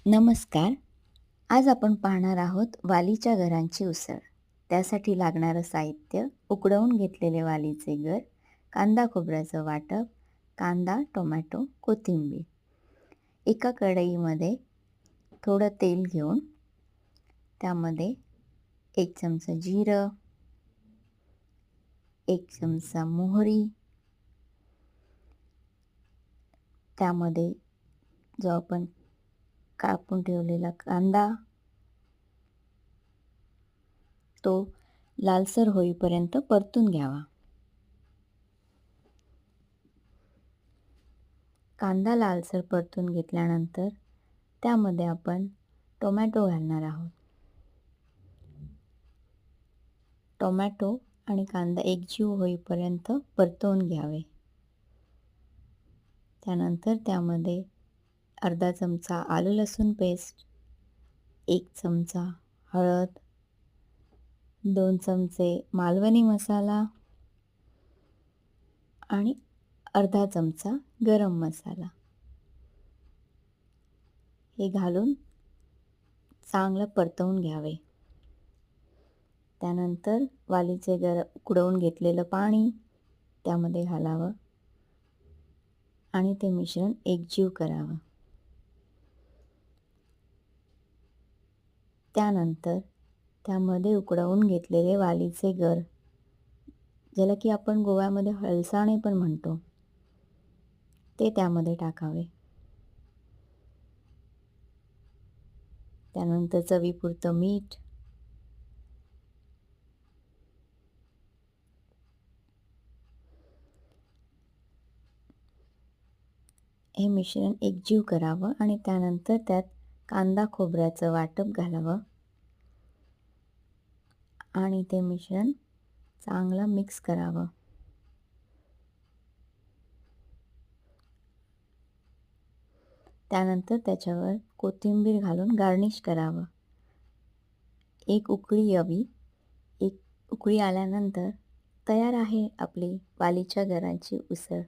नमस्कार. आज आपण पाहणार आहोत वालीच्या घरांची उसळ. त्यासाठी लागणारं साहित्य: उकडवून घेतलेले वालीचे गर, कांदा खोबऱ्याचं वाटप, कांदा, टोमॅटो, कोथिंबीर. एका कढईमध्ये थोडं तेल घेऊन त्यामध्ये 1 चमचा जिरं, 1 चमचा मोहरी, त्यामध्ये जो आपण कापून ठेवलेला कांदा, तो लालसर होईपर्यंत परतून घ्यावा. कांदा लालसर परतून घेतल्यानंतर त्यामध्ये आपण टोमॅटो घालणार आहोत. टोमॅटो आणि कांदा एकजीव होईपर्यंत परतवून घ्यावे. त्यानंतर त्यामध्ये अर्धा चमचा आलं लसूण पेस्ट, 1 चमचा हळद, 2 चमचे मालवणी मसाला आणि अर्धा चमचा गरम मसाला हे घालून चांगलं परतवून घ्यावे. त्यानंतर वालीचे गर उकडवून घेतलेलं पाणी त्यामध्ये घालावं आणि ते मिश्रण एकजीव करावं. त्यानंतर त्यामध्ये उकडवून घेतलेले वालीचे गर, ज्याला की आपण गोव्यामध्ये हळसाणे पण म्हणतो, ते त्यामध्ये टाकावे. त्यानंतर चवीपुरतं मीठ, हे मिश्रण एकजीव करावं आणि त्यानंतर त्यात कांदा खोबऱ्याचं वाटप घालावं आणि ते मिश्रण चांगलं मिक्स करावं. त्यानंतर त्याच्यावर कोथिंबीर घालून गार्निश करावं. एक उकळी यावी. एक उकळी आल्यानंतर तयार आहे आपली वालीच्या घराची उसळ.